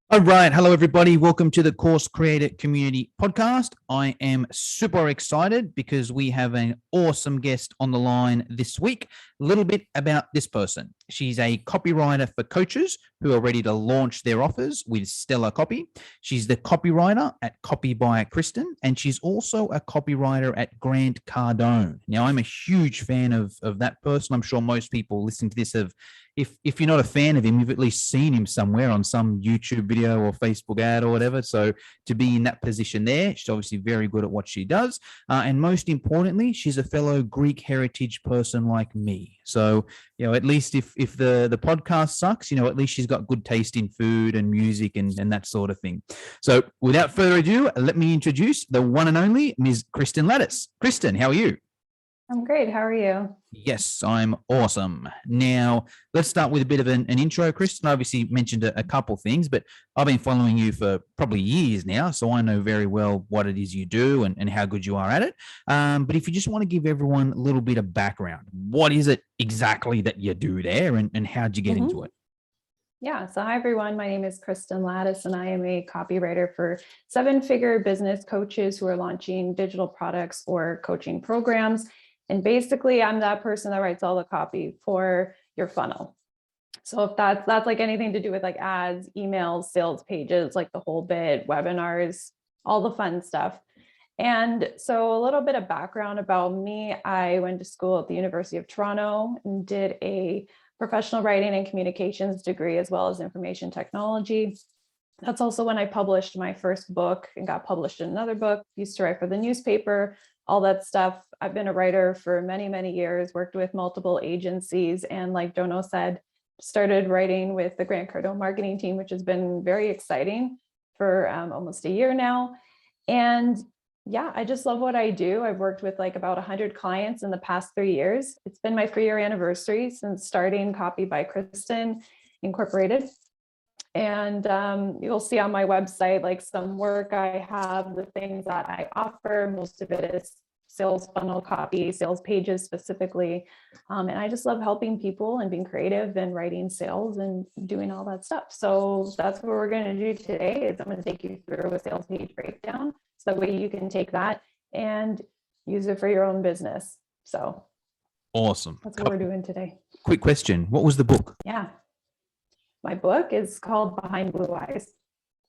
All right. Hello, everybody. Welcome to the Course Creator Community Podcast. I am super excited because we have an awesome guest on the line this week. A little bit about this person. She's a copywriter for coaches who are ready to launch their offers with stellar copy. She's the copywriter at Copy by Kristen, and she's also a copywriter at Grant Cardone. Now, I'm a huge fan of that person. I'm sure most people listening to this have, if you're not a fan of him, you've at least seen him somewhere on some YouTube video or Facebook ad or whatever. So to be in that position there, she's obviously very good at what she does. And most importantly, she's a fellow Greek heritage person like me. So, at least if the podcast sucks, at least she's got good taste in food and music and that sort of thing. So without further ado, let me introduce the one and only Ms. Kristen Ladas. Kristen, how are you? I'm great. How are you? Yes, I'm awesome. Now, let's start with a bit of an intro. Kristen, I obviously mentioned a couple things, but I've been following you for probably years now, so I know very well what it is you do and how good you are at it. But if you just want to give everyone a little bit of background, what is it exactly that you do there and how'd you get into it? Yeah. So hi, everyone. My name is Kristen Ladas, and I am a copywriter for seven-figure business coaches who are launching digital products or coaching programs. And basically, I'm that person that writes all the copy for your funnel. So if that's like anything to do with like ads, emails, sales pages, like the whole bit, webinars, all the fun stuff. And so a little bit of background about me. I went to school at the University of Toronto and did a professional writing and communications degree, as well as information technology. That's also when I published my first book and got published in another book. Used to write for the newspaper, all that stuff. I've been a writer for many, many years, worked with multiple agencies. And like Jono said, started writing with the Grant Cardone marketing team, which has been very exciting for almost a year now. And yeah, I just love what I do. I've worked with like about 100 clients in the past 3 years. It's been my 3-year anniversary since starting Copy by Kristen Incorporated. And you'll see on my website, like some work I have, the things that I offer. Most of it is sales funnel copy, sales pages specifically. And I just love helping people and being creative and writing sales and doing all that stuff. So that's what we're going to do today is I'm going to take you through a sales page breakdown. So that way you can take that and use it for your own business. So awesome. That's what we're doing today. Quick question. What was the book? Yeah. My book is called Behind Blue Eyes.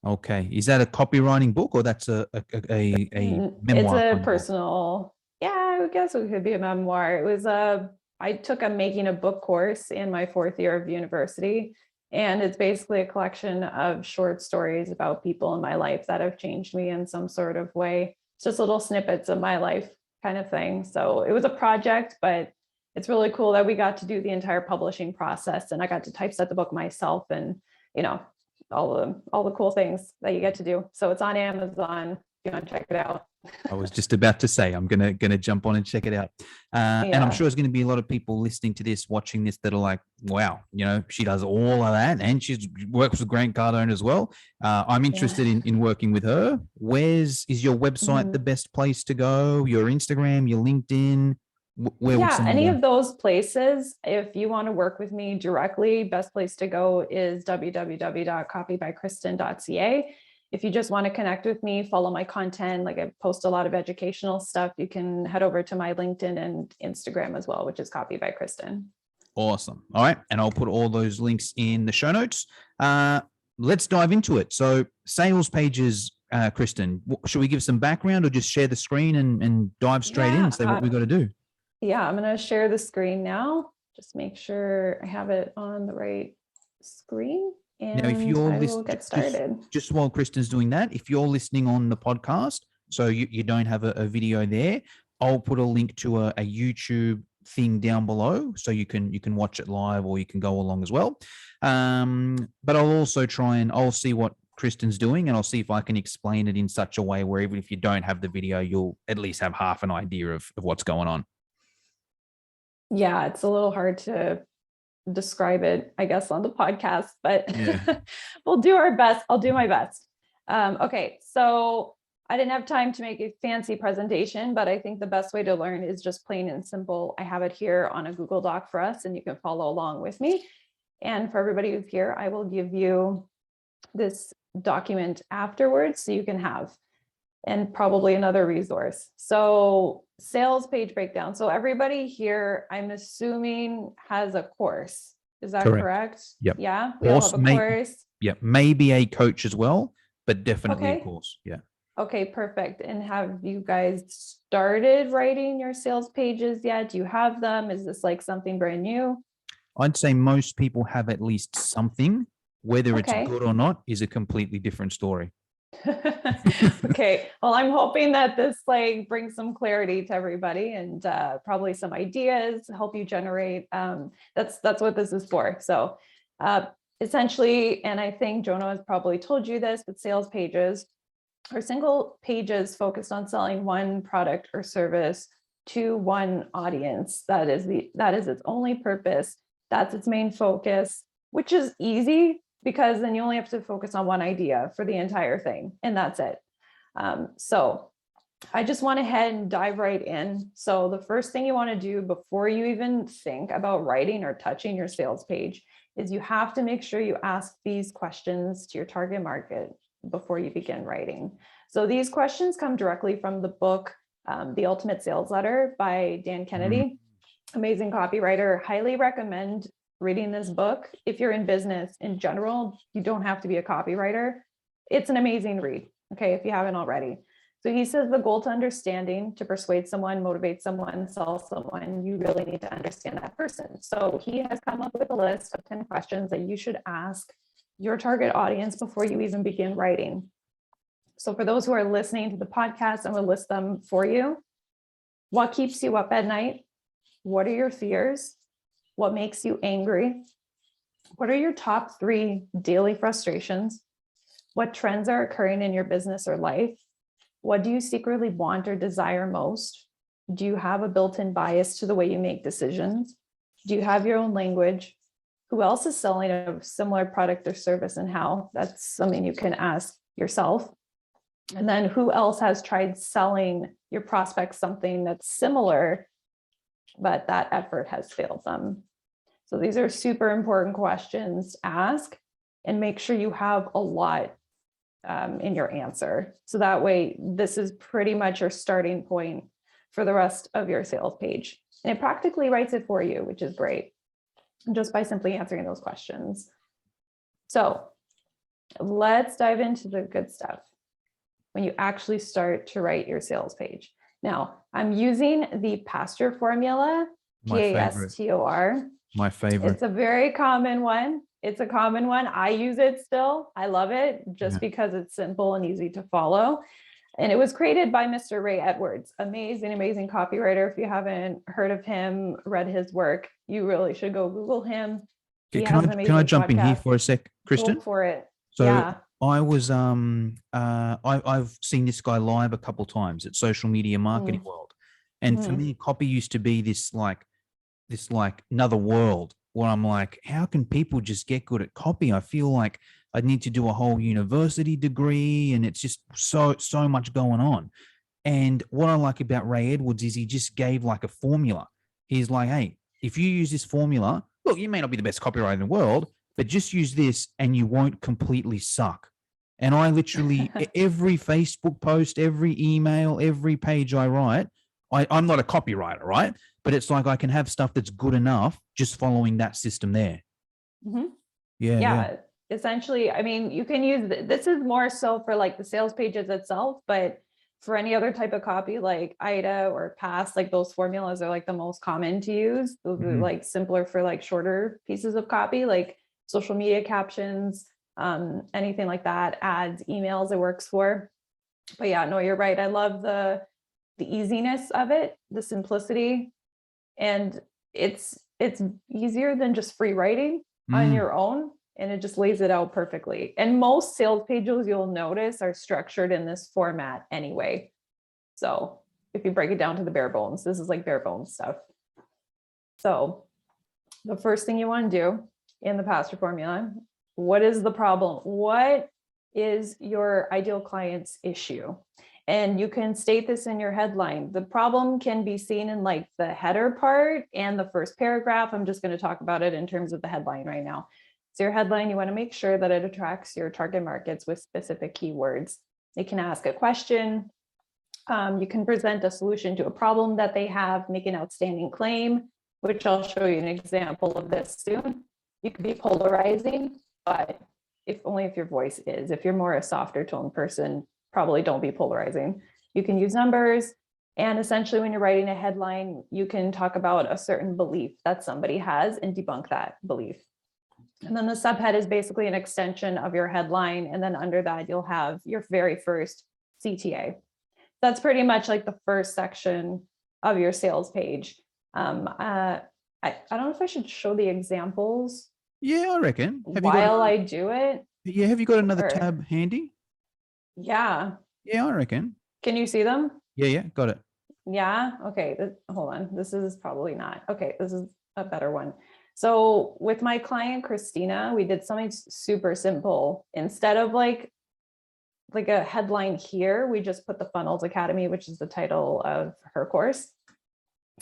Okay. Is that a copywriting book or that's a memoir? It's a personal, yeah, I guess it could be a memoir. It was I took a making a book course in my 4th year of university. And it's basically a collection of short stories about people in my life that have changed me in some sort of way. It's just little snippets of my life kind of thing. So it was a project, but it's really cool that we got to do the entire publishing process, and I got to typeset the book myself, and all the cool things that you get to do. So it's on Amazon. If you want to check it out. I was just about to say I'm gonna jump on and check it out, and I'm sure there's going to be a lot of people listening to this, watching this, that are like, "Wow, she does all of that, and she works with Grant Cardone as well." I'm interested in working with her. Is your website the best place to go? Your Instagram, your LinkedIn? Any of those places. If you want to work with me directly, best place to go is www.copybykristen.ca. If you just want to connect with me, follow my content, like I post a lot of educational stuff, you can head over to my LinkedIn and Instagram as well, which is Copy by Kristen. Awesome. All right. And I'll put all those links in the show notes. Let's dive into it. So sales pages, Kristen, should we give some background or just share the screen and dive straight in and say what we got to do? Yeah, I'm going to share the screen now. Just make sure I have it on the right screen. And now, if you're get started. Just while Kristen's doing that, if you're listening on the podcast, so you don't have a video there, I'll put a link to a YouTube thing down below, so you can watch it live or you can go along as well. But I'll also I'll see what Kristen's doing, and I'll see if I can explain it in such a way where even if you don't have the video, you'll at least have half an idea of what's going on. Yeah, it's a little hard to describe it, I guess, on the podcast, but we'll do our best. I'll do my best. Okay, so I didn't have time to make a fancy presentation, but I think the best way to learn is just plain and simple. I have it here on a Google Doc for us, and you can follow along with me. And for everybody who's here, I will give you this document afterwards so you can have, and probably another resource. So sales page breakdown. So everybody here, I'm assuming, has a course. Is that correct? Yep. Yeah, we all have a course. Yeah, maybe a coach as well, but definitely a course. Yeah. Okay, perfect. And have you guys started writing your sales pages yet? Do you have them? Is this like something brand new? I'd say most people have at least something. Whether it's Okay. good or not is a completely different story. Okay. Well, I'm hoping that this like brings some clarity to everybody and probably some ideas, help you generate. That's what this is for. So essentially, and I think Jono has probably told you this, but sales pages are single pages focused on selling one product or service to one audience. That is its only purpose. That's its main focus, which is easy because then you only have to focus on one idea for the entire thing, and that's it. So I just went ahead and dive right in. So the first thing you want to do before you even think about writing or touching your sales page is you have to make sure you ask these questions to your target market before you begin writing. So these questions come directly from the book, The Ultimate Sales Letter by Dan Kennedy. Amazing copywriter. Highly recommend reading this book. If you're in business in general, you don't have to be a copywriter. It's an amazing read, okay, if you haven't already. So he says the goal to understanding, to persuade someone, motivate someone, sell someone, you really need to understand that person. So he has come up with a list of 10 questions that you should ask your target audience before you even begin writing. So for those who are listening to the podcast, I'm going to list them for you. What keeps you up at night? What are your fears? What makes you angry? What are your top 3 daily frustrations? What trends are occurring in your business or life? What do you secretly want or desire most? Do you have a built-in bias to the way you make decisions? Do you have your own language? Who else is selling a similar product or service and how? That's something you can ask yourself. And then who else has tried selling your prospects something that's similar, but that effort has failed them? So these are super important questions to ask, and make sure you have a lot in your answer. So that way, this is pretty much your starting point for the rest of your sales page. And it practically writes it for you, which is great, just by simply answering those questions. So let's dive into the good stuff when you actually start to write your sales page. Now, I'm using the PASTOR formula, PASTOR. My favorite. It's a very common one. It's a common one. I use it still. I love it just because it's simple and easy to follow. And it was created by Mr. Ray Edwards. Amazing, amazing copywriter. If you haven't heard of him, read his work, you really should go Google him. Can I jump in here for a sec, Kristen? Go for it. So yeah. I was I've seen this guy live a couple times at Social Media Marketing World. And for me, copy used to be this another world where I'm like, how can people just get good at copy? I feel like I need to do a whole university degree, and it's just so much going on. And what I like about Ray Edwards is he just gave like a formula. He's like, hey, if you use this formula, look, you may not be the best copywriter in the world, but just use this and you won't completely suck. And I literally, every Facebook post, every email, every page I write, I'm not a copywriter, right? But it's like I can have stuff that's good enough just following that system there. Mm-hmm. Yeah. Essentially, I mean, you can use, this is more so for like the sales pages itself, but for any other type of copy like IDA or PASS, like those formulas are like the most common to use. Those are like simpler for like shorter pieces of copy, like social media captions, anything like that, ads, emails, it works for. But yeah, no, you're right. I love the easiness of it, the simplicity, and it's easier than just free writing on your own, and it just lays it out perfectly. And most sales pages you'll notice are structured in this format anyway. So if you break it down to the bare bones, this is like bare bones stuff. So the first thing you want to do in the PASTOR formula, what is the problem? What is your ideal client's issue? And you can state this in your headline. The problem can be seen in like the header part and the first paragraph. I'm just going to talk about it in terms of the headline right now. So your headline, you want to make sure that it attracts your target markets with specific keywords. They can ask a question. You can present a solution to a problem that they have, make an outstanding claim, which I'll show you an example of this soon. You could be polarizing, but only if your voice is. If you're more a softer tone person, probably don't be polarizing. You can use numbers. And essentially, when you're writing a headline, you can talk about a certain belief that somebody has and debunk that belief. And then the subhead is basically an extension of your headline. And then under that, you'll have your very first CTA. That's pretty much like the first section of your sales page. I don't know if I should show the examples. Yeah, I reckon. I do it. Yeah, have you got another tab handy? Yeah. Yeah, I reckon. Can you see them? Yeah, got it. Yeah. Okay. Hold on. This is probably not. Okay. This is a better one. So with my client, Christina, we did something super simple. Instead of like a headline here, we just put the Funnels Academy, which is the title of her course.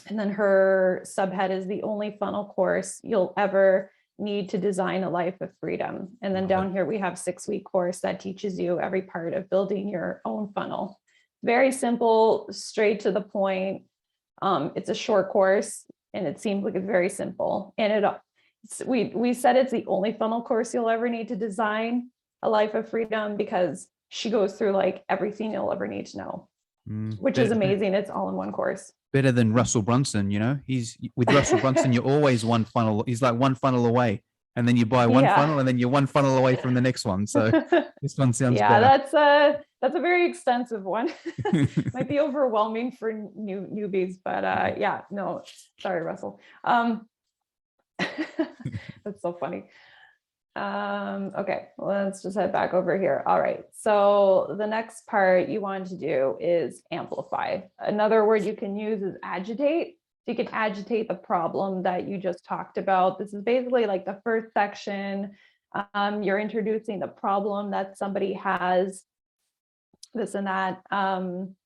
And then her subhead is the only funnel course you'll ever need to design a life of freedom. And then down here, we have 6-week course that teaches you every part of building your own funnel. Very simple, straight to the point. It's a short course and it seems like it's very simple. And we said it's the only funnel course you'll ever need to design a life of freedom because she goes through like everything you'll ever need to know, which is amazing. It's all in one course. Better than Russell Brunson, he's with Russell Brunson, you're always one funnel. He's like one funnel away. And then you buy one funnel and then you're one funnel away from the next one. So this one sounds better. That's a very extensive one. Might be overwhelming for newbies, but no, sorry, Russell. That's so funny. Okay, let's just head back over here. All right, so the next part you want to do is amplify. Another word you can use is agitate. So you can agitate the problem that you just talked about. This is basically like the first section. You're introducing the problem that somebody has, this and that, and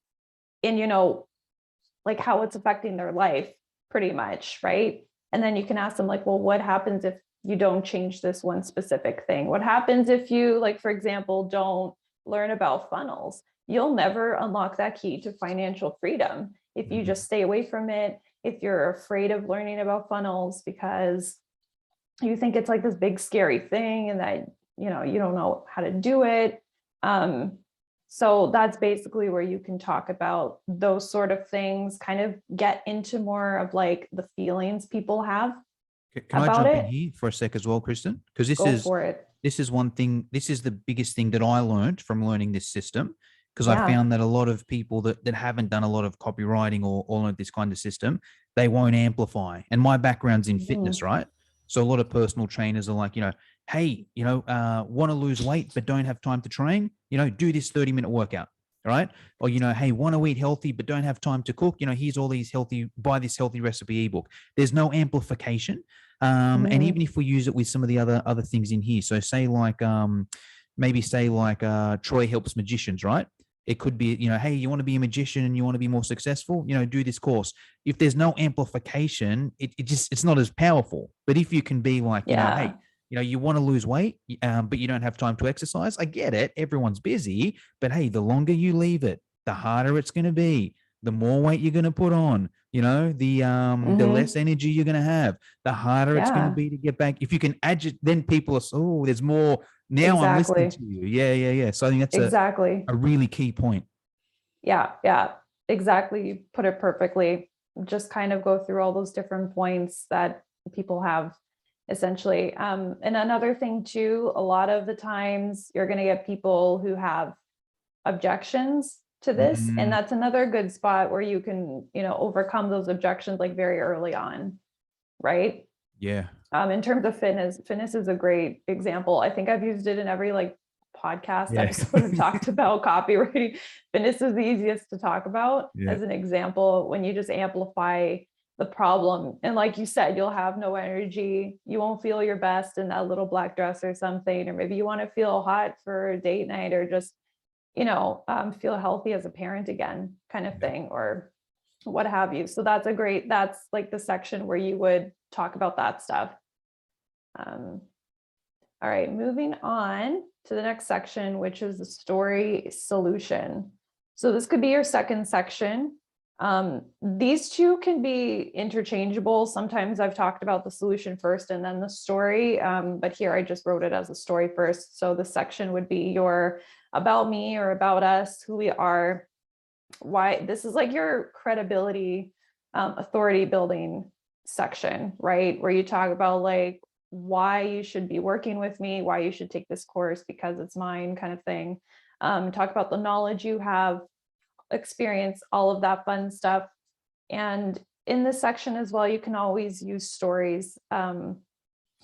like how it's affecting their life pretty much, right? And then you can ask them like, well, what happens if you don't change this one specific thing? What happens if you, like, for example, don't learn about funnels? You'll never unlock that key to financial freedom if you just stay away from it. If you're afraid of learning about funnels because you think it's like this big scary thing and that, you don't know how to do it. So that's basically where you can talk about those sort of things, kind of get into more of like the feelings people have. Can I jump in here for a sec as well, Kristen? Because this is one thing, this is the biggest thing that I learned from learning this system. Because I found that a lot of people that haven't done a lot of copywriting or learned this kind of system, they won't amplify. And my background's in fitness, right? So a lot of personal trainers are like, hey, want to lose weight but don't have time to train, do this 30-minute workout, right? Or, hey, want to eat healthy but don't have time to cook, here's all these buy this healthy recipe ebook. There's no amplification. And even if we use it with some of the other things in here, so say like Troy helps magicians, right? It could be, hey, you want to be a magician and you want to be more successful, do this course. If there's no amplification, it's not as powerful. But if you can be like, hey, you want to lose weight, but you don't have time to exercise. I get it. Everyone's busy, but hey, the longer you leave it, the harder it's going to be. The more weight you're going to put on, the less energy you're going to have, the harder it's going to be to get back. If you can agitate, then people are, there's more. Now I'm listening to you. Yeah. So I think that's a really key point. Yeah, exactly. You put it perfectly. Just kind of go through all those different points that people have essentially. And another thing too, a lot of the times you're going to get people who have objections to this. And that's another good spot where you can, overcome those objections like very early on. Right. Yeah. In terms of fitness is a great example. I think I've used it in every podcast episode I've talked about copywriting. Fitness is the easiest to talk about as an example when you just amplify the problem. And like you said, you'll have no energy. You won't feel your best in that little black dress or something, or maybe you want to feel hot for a date night or just, feel healthy as a parent again kind of thing, or what have you. So that's like the section where you would talk about that stuff. All right, moving on to the next section, which is the story solution. So this could be your second section. These two can be interchangeable. Sometimes I've talked about the solution first and then the story, but here I just wrote it as a story first. So the section would be your about me or about us, who we are, why. This is like your credibility, authority building section, right? Where you talk about like why you should be working with me, why you should take this course because it's mine, kind of thing. Talk about the knowledge you have, experience, all of that fun stuff. And in this section as well, you can always use stories of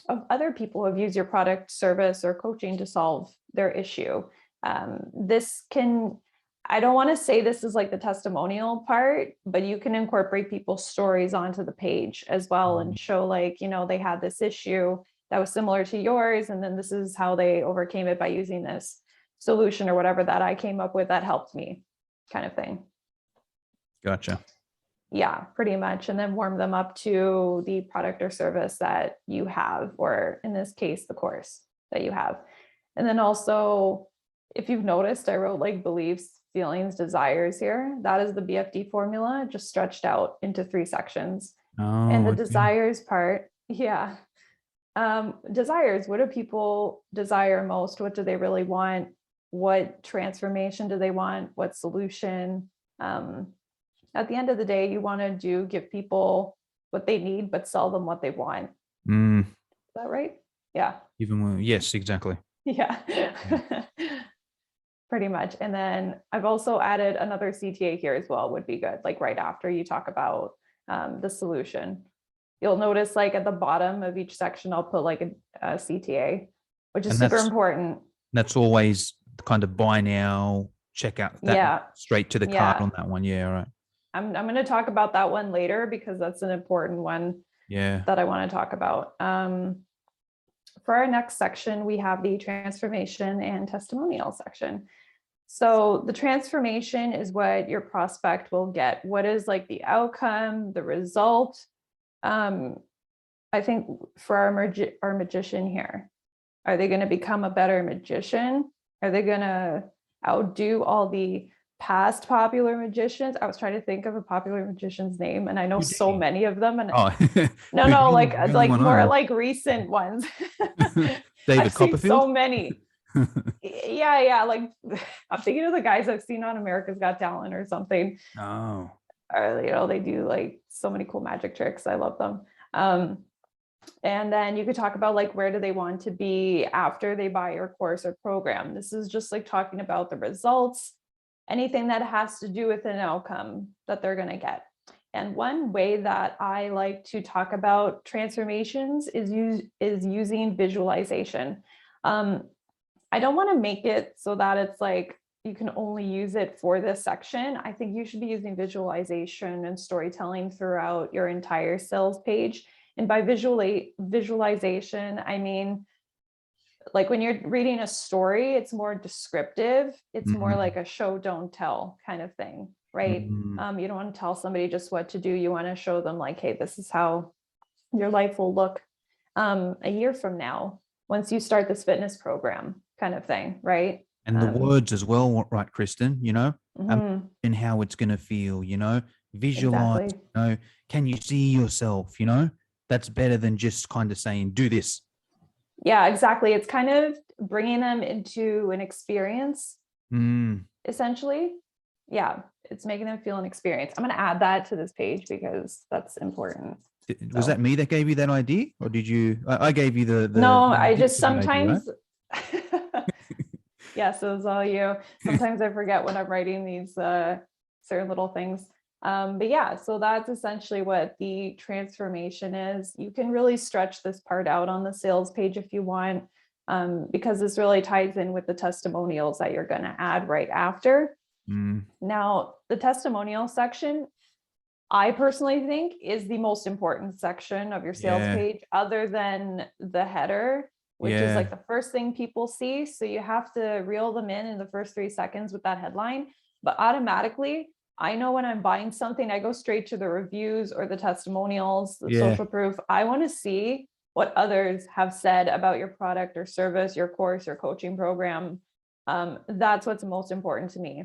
other people who have used your product, service, or coaching to solve their issue. This can, I don't want to say this is like the testimonial part, but you can incorporate people's stories onto the page as well and show like, you know, they had this issue that was similar to yours, and then this is how they overcame it by using this solution or whatever that I came up with that helped me, kind of thing. Gotcha. Yeah, pretty much. And then warm them up to the product or service that you have, or in this case, the course that you have. And then also, if you've noticed, I wrote like beliefs, feelings, desires here. That is the BFD formula, just stretched out into 3 sections. And the desires part, yeah. Desires, what do people desire most? What do they really want? What transformation do they want? What solution? At the end of the day, you want to give people what they need, but sell them what they want. Is that right? Yeah. Yes, exactly. Yeah. Pretty much. And then I've also added another CTA here as well, would be good. Like right after you talk about the solution, you'll notice like at the bottom of each section, I'll put like a CTA, which is super important. That's always kind of buy now, check out that straight to the cart on that one. Yeah, right. I'm going to talk about that one later because that's an important one that I want to talk about. For our next section, we have the transformation and testimonial section. So the transformation is what your prospect will get. What is like the outcome, the result? I think for our magician here, are they going to become a better magician? Are they going to outdo all the past popular magicians? I was trying to think of a popular magician's name, and I know so many of them. And no, like more like recent ones. David Copperfield. So many. Yeah. Like I'm thinking of the guys I've seen on America's Got Talent or something. Oh. Or, you know, they do like so many cool magic tricks. I love them. And then you could talk about like, where do they want to be after they buy your course or program? This is just like talking about the results, anything that has to do with an outcome that they're going to get. And one way that I like to talk about transformations is using visualization. I don't want to make it so that it's like you can only use it for this section. I think you should be using visualization and storytelling throughout your entire sales page. And by visualization, I mean, like when you're reading a story, it's more descriptive. It's more like a show, don't tell kind of thing, right? You don't want to tell somebody just what to do. You want to show them like, hey, this is how your life will look a year from now, once you start this fitness program, kind of thing, right? And the words as well, right, Kristen, you know, and how it's going to feel, you know, visualize, you know, can you see yourself, you know, that's better than just kind of saying, do this. Yeah, exactly. It's kind of bringing them into an experience, essentially. Yeah, it's making them feel an experience. I'm going to add that to this page because that's important. Was that me that gave you that idea, or did you? I gave you the no, I just sometimes. Idea, right? Yes, it was all you. Sometimes I forget when I'm writing these certain little things. But yeah, so that's essentially what the transformation is. You can really stretch this part out on the sales page if you want, because this really ties in with the testimonials that you're going to add right after. Now, the testimonial section, I personally think, is the most important section of your sales page, other than the header, which is like the first thing people see. So you have to reel them in the first 3 seconds with that headline. But automatically, I know when I'm buying something, I go straight to the reviews or the testimonials, the social proof. I want to see what others have said about your product or service, your course, your coaching program. That's what's most important to me.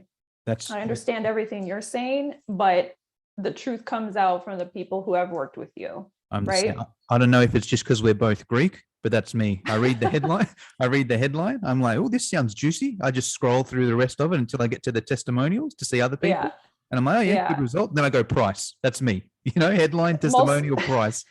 I understand everything you're saying, but the truth comes out from the people who have worked with you. I'm the right? same. I don't know if it's just because we're both Greek, but that's me. I read the headline. I'm like, oh, this sounds juicy. I just scroll through the rest of it until I get to the testimonials to see other people. Yeah. And I'm like, oh yeah, Yeah. good result. Then I go price. That's me. Headline, testimonial, price.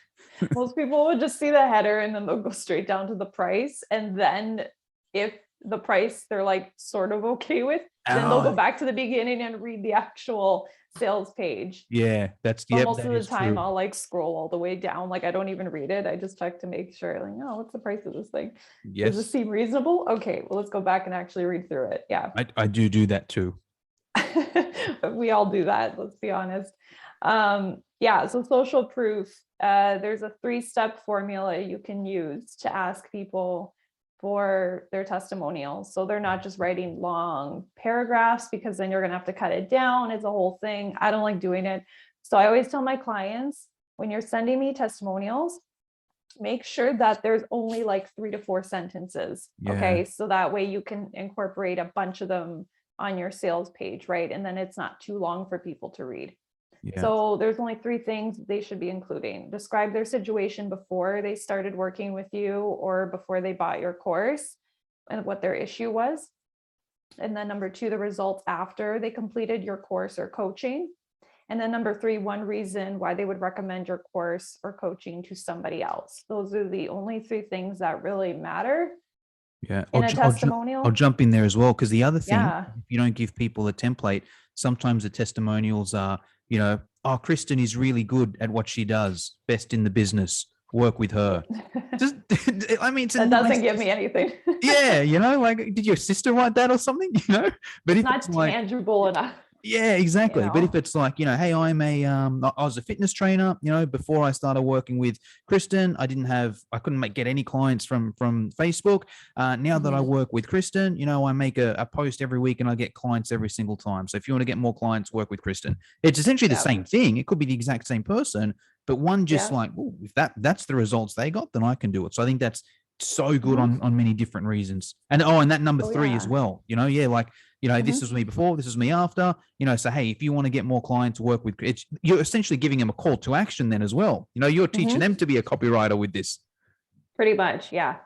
Most people would just see the header and then they'll go straight down to the price. And then if the price they're like sort of okay with, then they'll go back to the beginning and read the actual sales page. Yeah, most of the time true. I'll like scroll all the way down. Like I don't even read it. I just check to make sure like, oh, what's the price of this thing? Yes. Does this seem reasonable? Okay, well, let's go back and actually read through it. Yeah. I do that too. We all do that. Let's be honest. Yeah. So social proof, there's a 3-step formula you can use to ask people for their testimonials. So they're not just writing long paragraphs, because then you're going to have to cut it down. It's a whole thing. I don't like doing it. So I always tell my clients, when you're sending me testimonials, make sure that there's only like 3 to 4 sentences. Yeah. Okay. So that way you can incorporate a bunch of them on your sales page, right? And then it's not too long for people to read. Yeah. So there's only 3 things they should be including. Describe their situation before they started working with you or before they bought your course and what their issue was. And then number 2, the results after they completed your course or coaching. And then number 3, one reason why they would recommend your course or coaching to somebody else. Those are the only 3 things that really matter. Yeah. In a testimonial. I'll jump in there as well, because the other thing, if you don't give people a template, sometimes the testimonials are, oh, Kristen is really good at what she does, best in the business, work with her. I mean, that doesn't give me anything. Yeah, like, did your sister write that or something? But it's not tangible enough. Yeah, exactly. But if it's like, hey, I was a fitness trainer, before I started working with Kristen, I couldn't get any clients from Facebook. Now that I work with Kristen, I make a post every week and I get clients every single time. So if you want to get more clients, work with Kristen. It's essentially the same thing. It could be the exact same person, but one just like, oh, if that's the results they got, then I can do it. So I think that's so good on many different reasons. And that number 3 as well, this is me before, this is me after, so hey, if you want to get more clients, work with you're essentially giving them a call to action then as well. You're teaching them to be a copywriter with this. Pretty much. Yeah.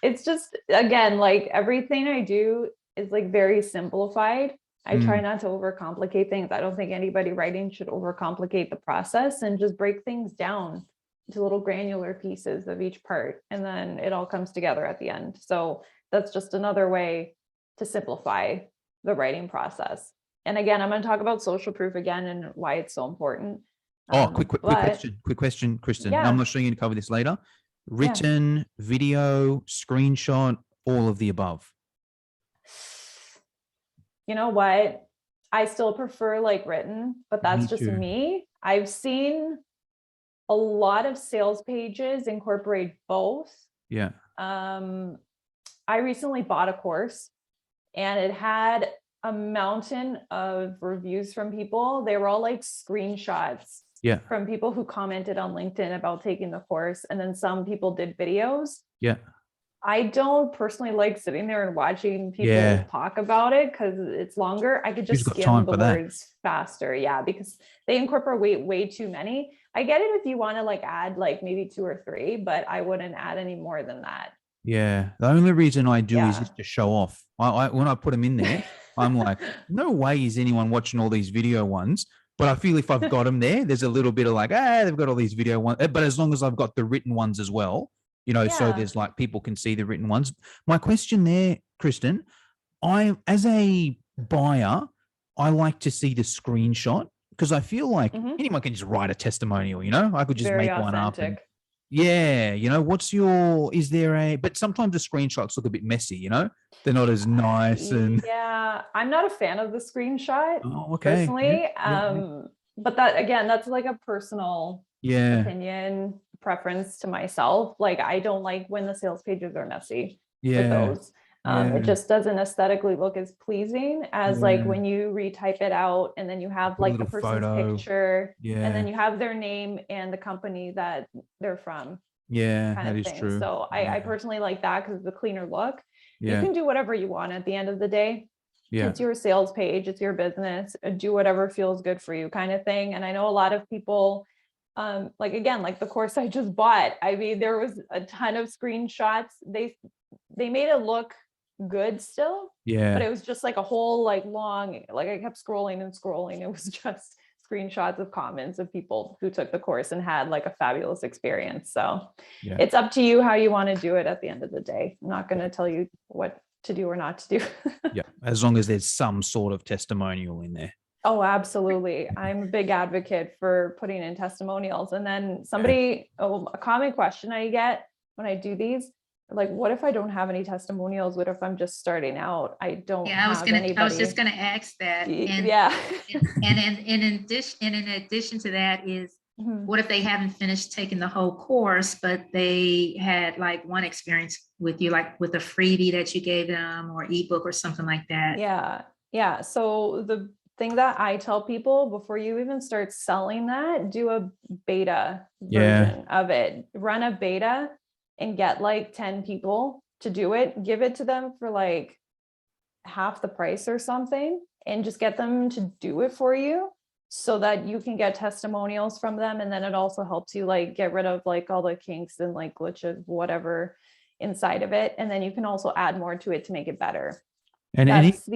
It's just, again, like everything I do is like very simplified. I try not to overcomplicate things. I don't think anybody writing should overcomplicate the process, and just break things down to little granular pieces of each part. And then it all comes together at the end. So that's just another way to simplify the writing process. And again, I'm going to talk about social proof again and why it's so important. Quick question, Kristen. Yeah. I'm not sure you're going to cover this later. Written, video, screenshot, all of the above. You know what? I still prefer like written, but that's just me. I've seen a lot of sales pages incorporate both. Yeah. I recently bought a course and it had a mountain of reviews from people. They were all like screenshots from people who commented on LinkedIn about taking the course. And then some people did videos. Yeah. I don't personally like sitting there and watching people talk about it because it's longer. I could just skim the words faster. Yeah, because they incorporate way too many. I get it if you want to like add like maybe 2 or 3, but I wouldn't add any more than that. Yeah. The only reason I do is just to show off. When I put them in there, I'm like, no way is anyone watching all these video ones. But I feel if I've got them there, there's a little bit of like, they've got all these video ones. But as long as I've got the written ones as well, so there's like people can see the written ones. My question there, Kristen, as a buyer, I like to see the screenshot because I feel like anyone can just write a testimonial, I could just make one up. And, but sometimes the screenshots look a bit messy, they're not as nice. And I'm not a fan of the screenshot personally. But that's like a personal opinion, preference to myself. Like I don't like when the sales pages are messy with those. It just doesn't aesthetically look as pleasing as like when you retype it out and then you have like the person's picture and then you have their name and the company that they're from. Yeah, kind that of is thing. true. So I personally like that because it's a cleaner look. You Yeah. can do whatever you want at the end of the day. Yeah. It's your sales page, it's your business, do whatever feels good for you kind of thing. And I know a lot of people, like, again, like the course I just bought, I mean, there was a ton of screenshots. They made it look good still, but Yeah. it was just like a whole like long, like I kept scrolling and scrolling. It was just screenshots of comments of people who took the course and had like a fabulous experience. So Yeah. it's up to you how you want to do it at the end of the day. I'm not going to tell you what to do or not to do. Yeah. As long as there's some sort of testimonial in there. Oh, absolutely. I'm a big advocate for putting in testimonials. And then a common question I get when I do these, like, what if I don't have any testimonials? What if I'm just starting out? I don't have anybody. I was just gonna ask that. And yeah. and in addition to that is, what if they haven't finished taking the whole course, but they had like one experience with you, like with a freebie that you gave them or ebook or something like that? Yeah. Yeah. So the thing that I tell people before you even start selling that, do a beta version of it. Run a beta and get like 10 people to do it. Give it to them for like half the price or something, and just get them to do it for you so that you can get testimonials from them. And then it also helps you like get rid of like all the kinks and like glitches, whatever inside of it. And then you can also add more to it to make it better. And yes,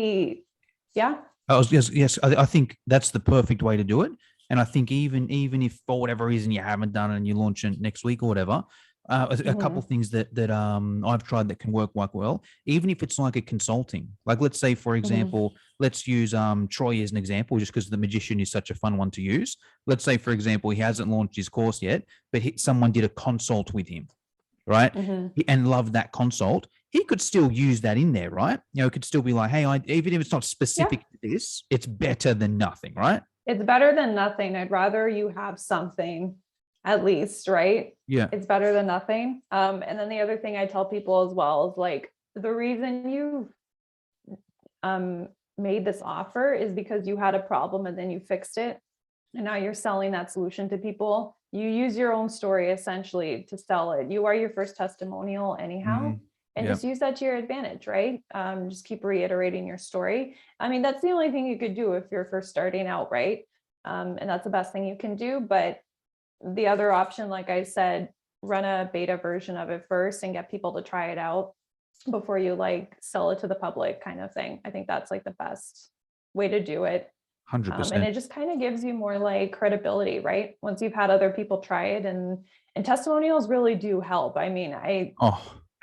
I think that's the perfect way to do it. And I think even if for whatever reason you haven't done it and you launch it next week or whatever, a couple of things that I've tried that can work quite well, even if it's like a consulting. Like, let's say, for example, let's use Troy as an example, just because the magician is such a fun one to use. Let's say, for example, he hasn't launched his course yet, but someone did a consult with him, right? And loved that consult. He could still use that in there, right? You know, it could still be like, hey, even if it's not specific to this, it's better than nothing, right? It's better than nothing. I'd rather you have something at least, right? Yeah. It's better than nothing. And then the other thing I tell people as well is like, the reason you made this offer is because you had a problem and then you fixed it. And now you're selling that solution to people. You use your own story essentially to sell it. You are your first testimonial anyhow. And just use that to your advantage, right? Just keep reiterating your story. I mean, that's the only thing you could do if you're first starting out, right? And that's the best thing you can do. But the other option, like I said, run a beta version of it first and get people to try it out before you like sell it to the public kind of thing. I think that's like the best way to do it. 100%. And it just kind of gives you more like credibility, right? Once you've had other people try it, and testimonials really do help. I mean, I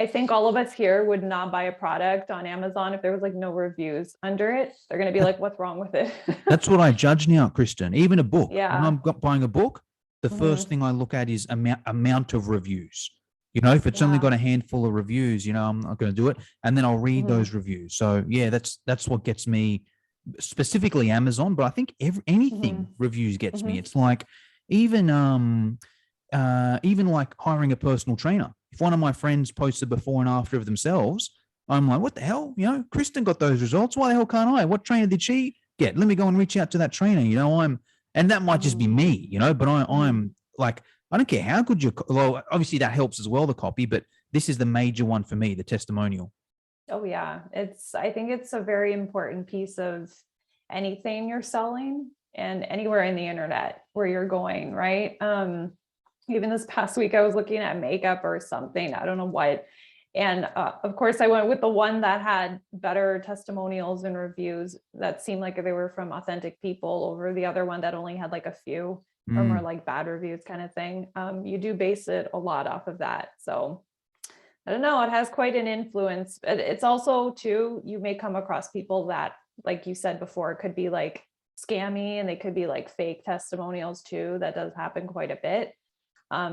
think all of us here would not buy a product on Amazon if there was like no reviews under it. They're going to be like, what's wrong with it? That's what I judge now, Kristen. Even a book. Yeah. When I'm buying a book, the first thing I look at is amount of reviews. You know, if it's only got a handful of reviews, you know, I'm not going to do it. And then I'll read those reviews. So yeah, that's what gets me, specifically Amazon, but I think anything reviews gets me. It's like even like hiring a personal trainer. If one of my friends posts a before and after of themselves, I'm like, what the hell? You know, Kristen got those results. Why the hell can't I? What trainer did she get? Let me go and reach out to that trainer. You know, and that might just be me, you know, but I'm like, I don't care how good well, obviously that helps as well, the copy, but this is the major one for me, the testimonial. Oh yeah. I think it's a very important piece of anything you're selling and anywhere in the internet where you're going, right? Even this past week, I was looking at makeup or something, I don't know what. And of course I went with the one that had better testimonials and reviews that seemed like they were from authentic people over the other one that only had like a few or more like bad reviews kind of thing. You do base it a lot off of that. So I don't know, it has quite an influence. It's also too, you may come across people that, like you said before, could be like scammy, and they could be like fake testimonials too. That does happen quite a bit.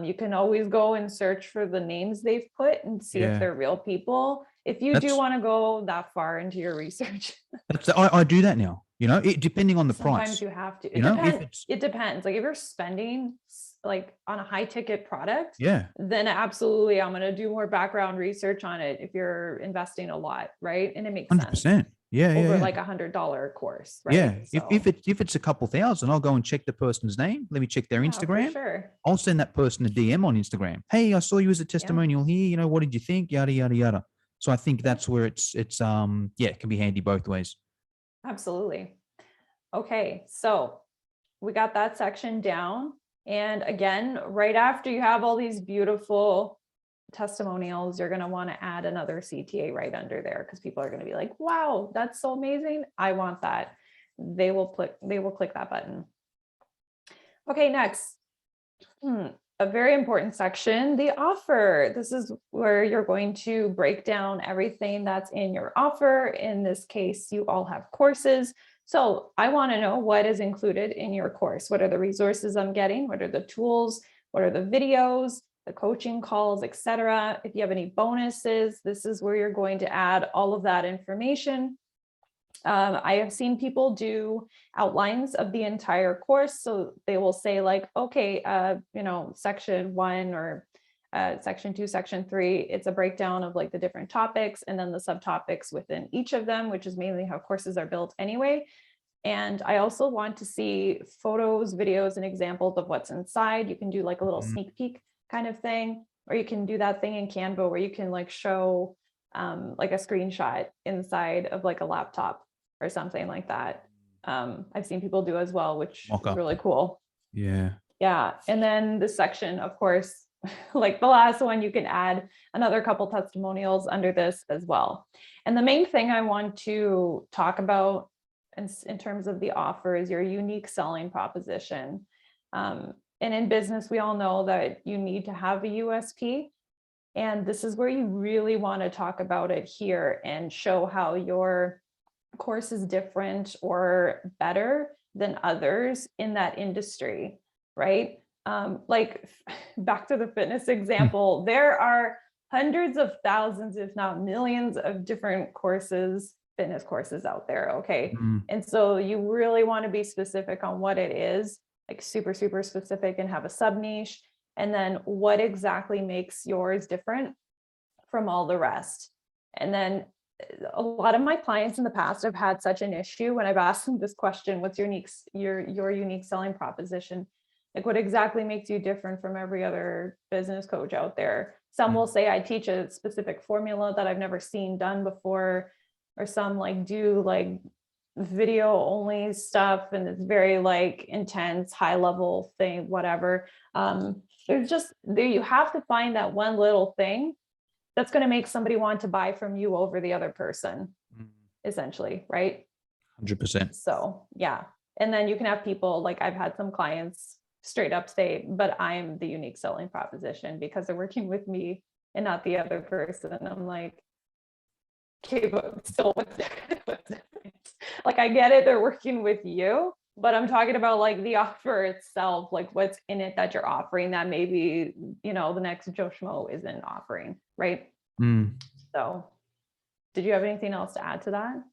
You can always go and search for the names they've put and see if they're real people. If you do want to go that far into your research. I do that now, you know, depending on the price. Sometimes you have to. It depends. Like if you're spending like on a high ticket product, then absolutely I'm going to do more background research on it if you're investing a lot, right? And it makes 100%. sense. over Yeah. like $100 course, right? Yeah. So, If it's a couple thousand, I'll go and check the person's name. Let me check their yeah, for Instagram. sure. I'll send that person a DM on Instagram. Hey, I saw you as a testimonial here. You know, what did you think? Yada, yada, yada. So I think that's where it's it can be handy both ways. Absolutely. Okay, so we got that section down. And again, right after you have all these beautiful testimonials, you're going to want to add another CTA right under there, because people are going to be like, wow, that's so amazing. I want that. They will click that button. Okay, next. A very important section, the offer. This is where you're going to break down everything that's in your offer. In this case, you all have courses. So I want to know what is included in your course. What are the resources I'm getting? What are the tools? What are the videos, the coaching calls, etc.? If you have any bonuses, this is where you're going to add all of that information. I have seen people do outlines of the entire course. So they will say like, okay, section 1 or section 2, section 3, it's a breakdown of like the different topics and then the subtopics within each of them, which is mainly how courses are built anyway. And I also want to see photos, videos, and examples of what's inside. You can do like a little sneak peek kind of thing, or you can do that thing in Canva where you can like show like a screenshot inside of like a laptop or something like that. I've seen people do as well, which is really cool. Yeah. And then the section, of course, like the last one, you can add another couple testimonials under this as well. And the main thing I want to talk about in terms of the offer is your unique selling proposition. And in business, we all know that you need to have a USP. And this is where you really want to talk about it here and show how your course is different or better than others in that industry, right? Like back to the fitness example, there are hundreds of thousands, if not millions of different courses, fitness courses out there, okay? And so you really want to be specific on what it is, like super, super specific, and have a sub niche. And then what exactly makes yours different from all the rest. And then a lot of my clients in the past have had such an issue when I've asked them this question, what's your unique selling proposition? Like what exactly makes you different from every other business coach out there? Some will say I teach a specific formula that I've never seen done before, or some like do like video only stuff and it's very like intense, high level thing, whatever. You have to find that one little thing that's going to make somebody want to buy from you over the other person, essentially, right? 100%. So yeah. And then you can have people, like I've had some clients straight up say, but I'm the unique selling proposition because they're working with me and not the other person. And I'm like, okay, but still what's different? Like I get it, they're working with you, but I'm talking about like the offer itself, like what's in it that you're offering that maybe, the next Joe Schmo isn't offering, right? So did you have anything else to add to that?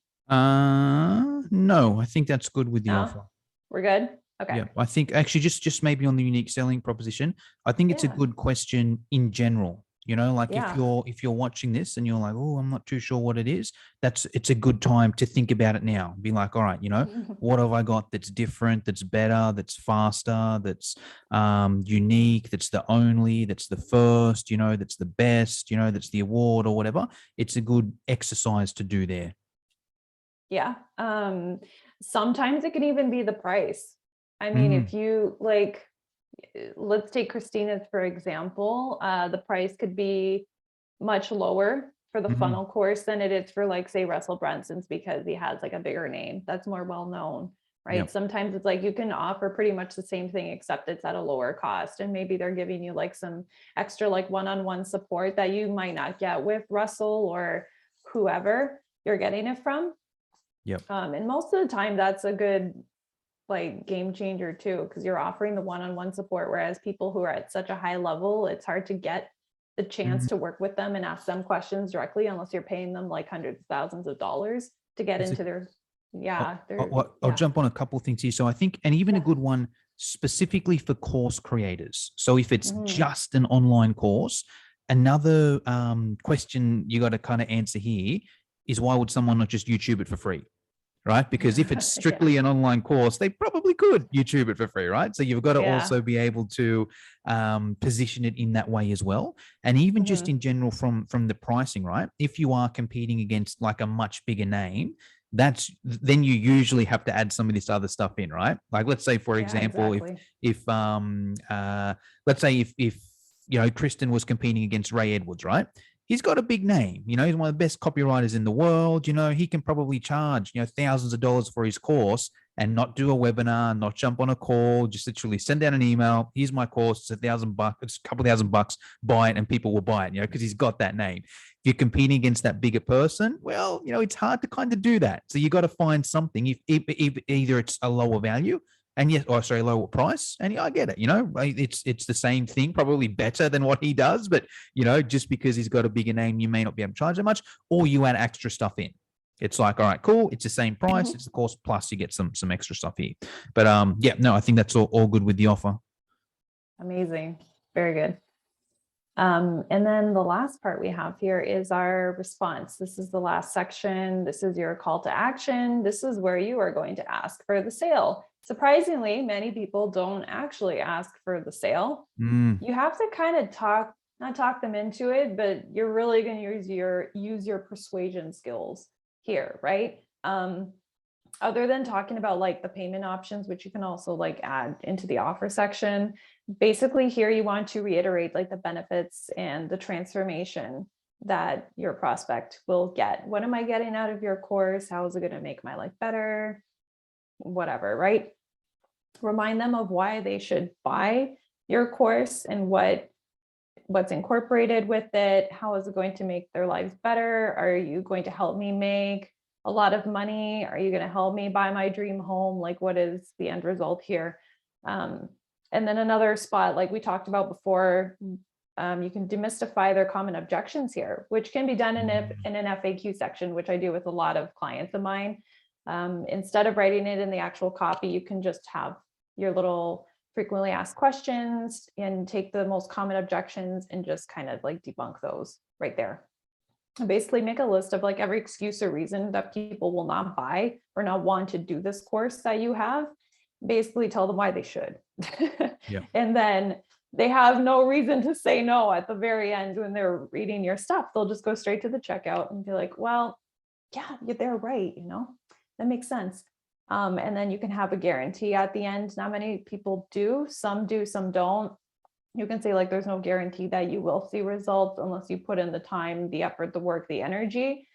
No, I think that's good with the offer. We're good? Okay. Yeah, I think actually just maybe on the unique selling proposition, I think it's a good question in general. Like if you're watching this and you're like, oh, I'm not too sure what it is, it's a good time to think about it now. Be like, all right, what have I got that's different, that's better, that's faster, that's unique, that's the only, that's the first, that's the best, that's the award or whatever. It's a good exercise to do there. Yeah. Sometimes it can even be the price. I mean, if you like, let's take Christina's, for example, the price could be much lower for the funnel course than it is for like, say, Russell Brunson's, because he has like a bigger name that's more well-known, right? Yep. Sometimes it's like you can offer pretty much the same thing, except it's at a lower cost. And maybe they're giving you like some extra like one-on-one support that you might not get with Russell or whoever you're getting it from. Yep. And most of the time that's a good like game changer too, because you're offering the one-on-one support, whereas people who are at such a high level, it's hard to get the chance to work with them and ask them questions directly unless you're paying them like hundreds of thousands of dollars to get into their I'll jump on a couple of things here. So I think, and even a good one specifically for course creators. So if it's just an online course, another question you got to kind of answer here is why would someone not just YouTube it for free? Right? Because if it's strictly an online course, they probably could YouTube it for free, right? So you've got to also be able to position it in that way as well. And even just in general from the pricing, right? If you are competing against like a much bigger name, then you usually have to add some of this other stuff in, right? Like let's say, for example, if let's say if you know Kristen was competing against Ray Edwards, right? He's got a big name, you know, he's one of the best copywriters in the world. You know, he can probably charge, you know, thousands of dollars for his course and not do a webinar, not jump on a call, just literally send out an email. Here's my course. It's $1,000, it's a couple $1,000, buy it and people will buy it, you know, because he's got that name. If you're competing against that bigger person, well, you know, it's hard to kind of do that. So you got to find something if either it's a lower value and yes, or sorry, lower price. And I get it, you know, it's the same thing, probably better than what he does, but you know, just because he's got a bigger name, you may not be able to charge that much, or you add extra stuff in. It's like, all right, cool. It's the same price. It's the course plus you get some extra stuff here. But yeah, no, I think that's all good with the offer. Amazing. Very good. And then the last part we have here is our response. This is the last section. This is your call to action. This is where you are going to ask for the sale. Surprisingly, many people don't actually ask for the sale. You have to kind of not talk them into it, but you're really going to use your persuasion skills here, right? Other than talking about like the payment options, which you can also like add into the offer section. Basically here you want to reiterate like the benefits and the transformation that your prospect will get. What am I getting out of your course? How is it going to make my life better? Whatever, right? Remind them of why they should buy your course and what's incorporated with it. How is it going to make their lives better? Are you going to help me make a lot of money? Are you going to help me buy my dream home? Like, what is the end result here? And then another spot, like we talked about before, you can demystify their common objections here, which can be done in an FAQ section, which I do with a lot of clients of mine. Instead of writing it in the actual copy, you can just have your little frequently asked questions and take the most common objections and just kind of like debunk those right there. And basically make a list of like every excuse or reason that people will not buy or not want to do this course that you have. Basically tell them why they should. And then they have no reason to say no at the very end when they're reading your stuff. They'll just go straight to the checkout and be like, well, yeah, they're right, you know, that makes sense. And then you can have a guarantee at the end. Not many people do, some don't. You can say like, there's no guarantee that you will see results unless you put in the time, the effort, the work, the energy.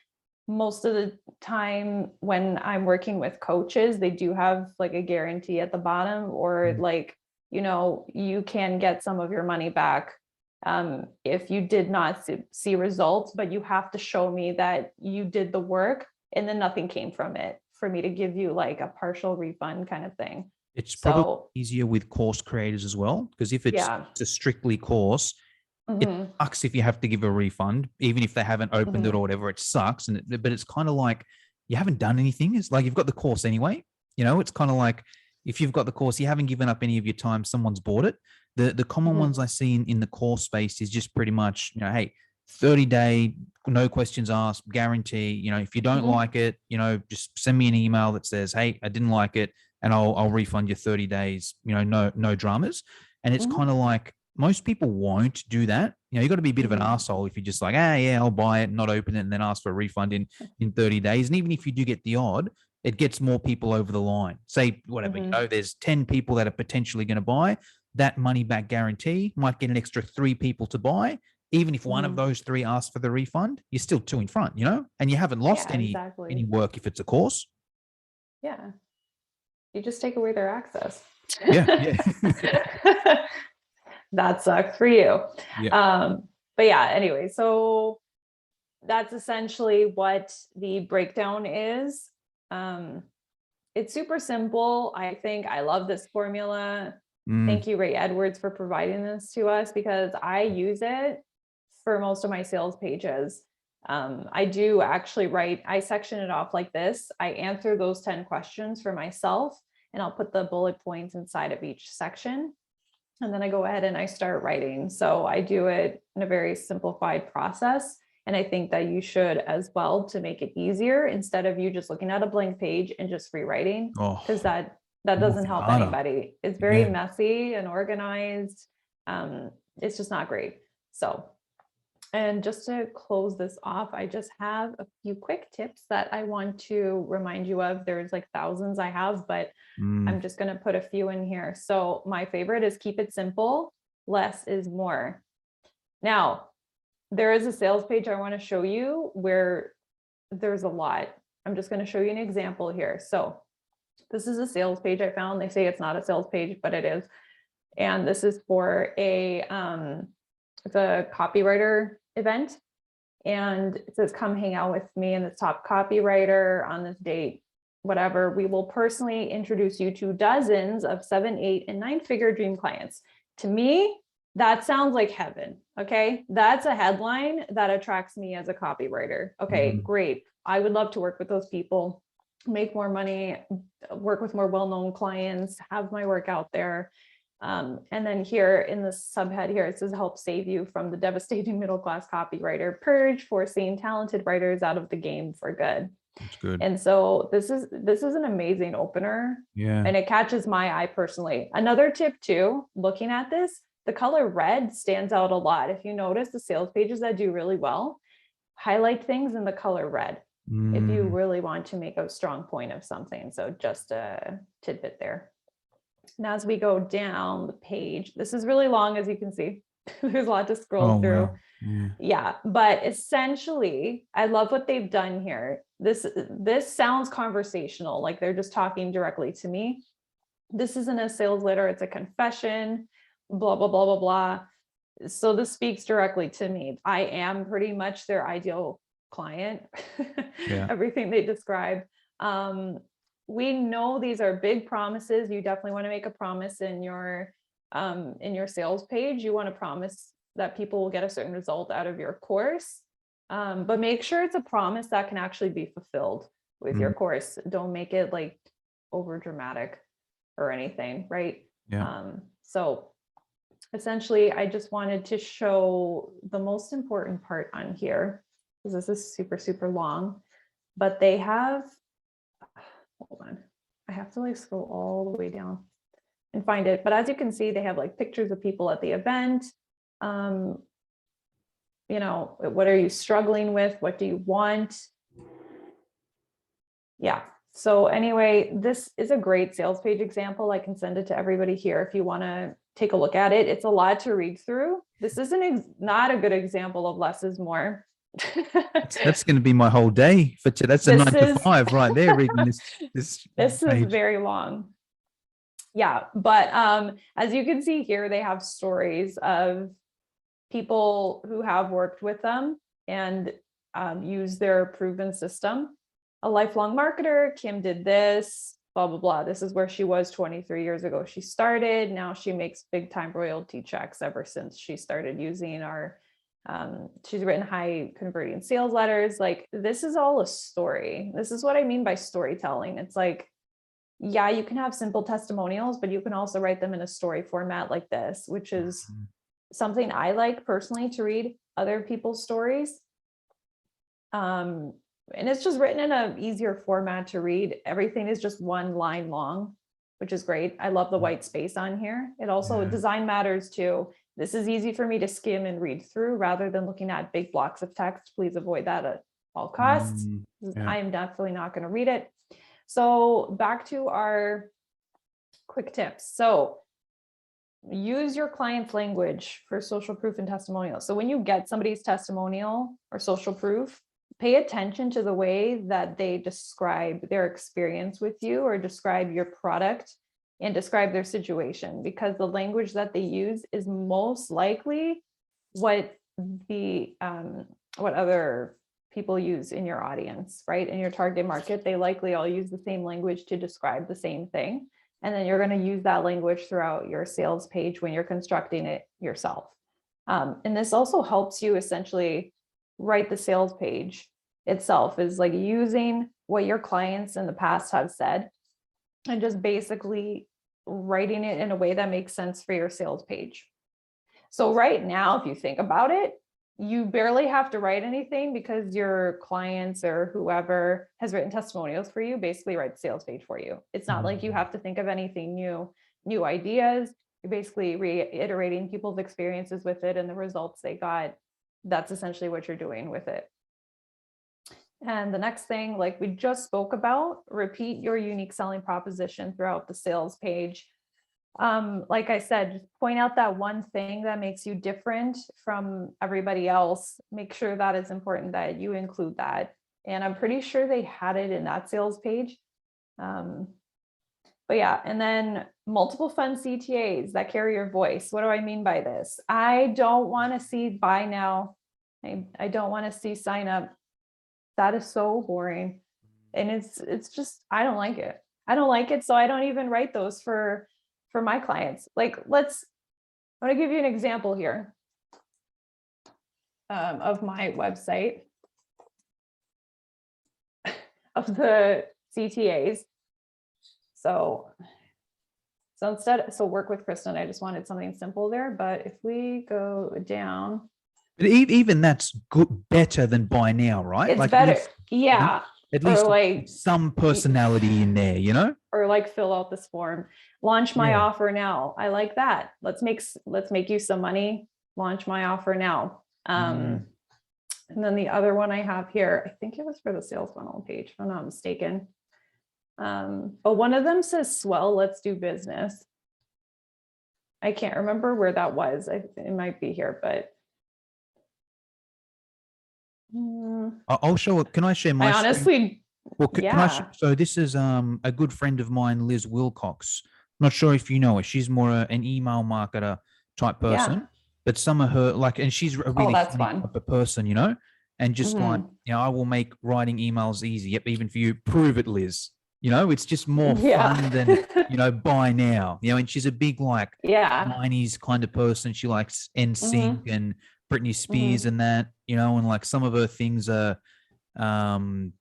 Most of the time when I'm working with coaches, they do have like a guarantee at the bottom, or like, you know, you can get some of your money back if you did not see results, but you have to show me that you did the work and then nothing came from it for me to give you like a partial refund kind of thing. It's probably easier with course creators as well, because if it's a strictly course, it sucks if you have to give a refund, even if they haven't opened it or whatever. It sucks, but it's kind of like you haven't done anything. It's like you've got the course anyway. You know, it's kind of like if you've got the course, you haven't given up any of your time. Someone's bought it. The common ones I see in the course space is just pretty much, you know, hey, 30-day, no questions asked, guarantee. You know, if you don't like it, you know, just send me an email that says, hey, I didn't like it, and I'll refund you 30 days, you know, no dramas. And it's kind of like, most people won't do that. You know, you got to be a bit of an asshole if you're just like, yeah, I'll buy it, not open it, and then ask for a refund in 30 days. And even if you do get the odd, it gets more people over the line. Say whatever, you know, there's 10 people that are potentially going to buy. That money back guarantee might get an extra 3 people to buy. Even if one of those 3 asks for the refund, you're still 2 in front, you know, and you haven't lost any work if it's a course. Yeah. You just take away their access. Yeah. That sucks for you. But yeah, anyway, so that's essentially what the breakdown is. It's super simple. I think I love this formula. Thank you, Ray Edwards, for providing this to us, because I use it for most of my sales pages. I do actually I section it off like this. I answer those 10 questions for myself, and I'll put the bullet points inside of each section. And then I go ahead and I start writing. So I do it in a very simplified process. And I think that you should as well, to make it easier, instead of you just looking at a blank page and just rewriting, because that doesn't help harder. anybody. It's very messy and organized. It's just not great. So, and just to close this off, I just have a few quick tips that I want to remind you of. There's like thousands I have, but I'm just going to put a few in here. So my favorite is keep it simple. Less is more. Now, there is a sales page I want to show you where there's a lot. I'm just going to show you an example here. So this is a sales page I found. They say it's not a sales page, but it is. And this is for it's a copywriter event. And it says, come hang out with me and the top copywriter on this date, whatever. We will personally introduce you to dozens of 7, 8, and 9-figure dream clients. To me, that sounds like heaven. Okay. That's a headline that attracts me as a copywriter. Okay, great. I would love to work with those people, make more money, work with more well-known clients, have my work out there. And then here in the subhead here, it says help save you from the devastating middle-class copywriter purge, forcing talented writers out of the game for good. That's good. And so this is an amazing opener. Yeah. And it catches my eye personally. Another tip too, looking at this, the color red stands out a lot. If you notice the sales pages that do really well, highlight things in the color red if you really want to make a strong point of something. So just a tidbit there. Now, as we go down the page, this is really long, as you can see. There's a lot to scroll through. Wow. Yeah, but essentially, I love what they've done here. This sounds conversational, like they're just talking directly to me. This isn't a sales letter, it's a confession, blah, blah, blah, blah, blah. So this speaks directly to me. I am pretty much their ideal client. Everything they describe. We know these are big promises. You definitely want to make a promise in your sales page. You want to promise that people will get a certain result out of your course, but make sure it's a promise that can actually be fulfilled with your course. Don't make it like over dramatic or anything, right? So essentially, I just wanted to show the most important part on here, because this is super, super long, but they have, hold on, I have to like scroll all the way down and find it. But as you can see, they have like pictures of people at the event. You know, what are you struggling with? What do you want? Yeah. So anyway, this is a great sales page example. I can send it to everybody here if you want to take a look at it. It's a lot to read through. This is not a good example of less is more. That's going to be my whole day for today. That's a 9 to 5 right there, reading this This is very long. Yeah, but as you can see here, they have stories of people who have worked with them and use their proven system. A lifelong marketer, Kim did this, blah, blah, blah. This is where she was 23 years ago. She started. Now she makes big time royalty checks ever since she started using our, she's written high converting sales letters. Like, this is all a story. This is what I mean by storytelling. It's like, yeah, you can have simple testimonials, but you can also write them in a story format like this, which is something I like personally to read other people's stories. And it's just written in an easier format to read. Everything is just one line long, which is great. I love the white space on here. It also, design matters too. This is easy for me to skim and read through rather than looking at big blocks of text. Please avoid that at all costs. I am definitely not going to read it. So back to our quick tips. So use your client's language for social proof and testimonials. So when you get somebody's testimonial or social proof, pay attention to the way that they describe their experience with you or describe your product and describe their situation, because the language that they use is most likely what other people use in your audience, right? In your target market, they likely all use the same language to describe the same thing. And then you're going to use that language throughout your sales page when you're constructing it yourself. And this also helps you essentially write the sales page itself, is like using what your clients in the past have said and just basically writing it in a way that makes sense for your sales page. So right now, if you think about it, you barely have to write anything because your clients or whoever has written testimonials for you basically write the sales page for you. It's not like you have to think of anything new ideas. You're basically reiterating people's experiences with it and the results they got. That's essentially what you're doing with it. And the next thing, like we just spoke about, repeat your unique selling proposition throughout the sales page. Like I said, just point out that one thing that makes you different from everybody else. Make sure that it's important that you include that. And I'm pretty sure they had it in that sales page. But yeah, and then multiple fun CTAs that carry your voice. What do I mean by this? I don't want to see buy now. I don't want to see sign up. That is so boring. And it's just, I don't like it. I don't like it. So I don't even write those for my clients. Like, I'm going to give you an example here of my website of the CTAs. So work with Kristen. I just wanted something simple there, but if we go down, but even that's good, better than buy now, right? it's like better. at least, Yeah. at least like some personality in there, you know? Or like fill out this form, launch my offer now. I like that. Let's make you some money, launch my offer now. And then the other one I have here, I think it was for the sales funnel page, if I'm not mistaken. But one of them says, swell, let's do business. I can't remember where that was. It might be here, but. I'll show it. Can I share my I honestly, well, can I so this is a good friend of mine, Liz Wilcox. Not sure if you know her. She's more an email marketer type person, but some of her and she's a really funny type of person, you know, and just like, you know, I will make writing emails easy. Yep, even for you. Prove it, Liz. You know, it's just more fun than, you know, buy now, you know, and she's a big 90s kind of person. She likes NSYNC and Britney Spears and that, you know, and like some of her things are, you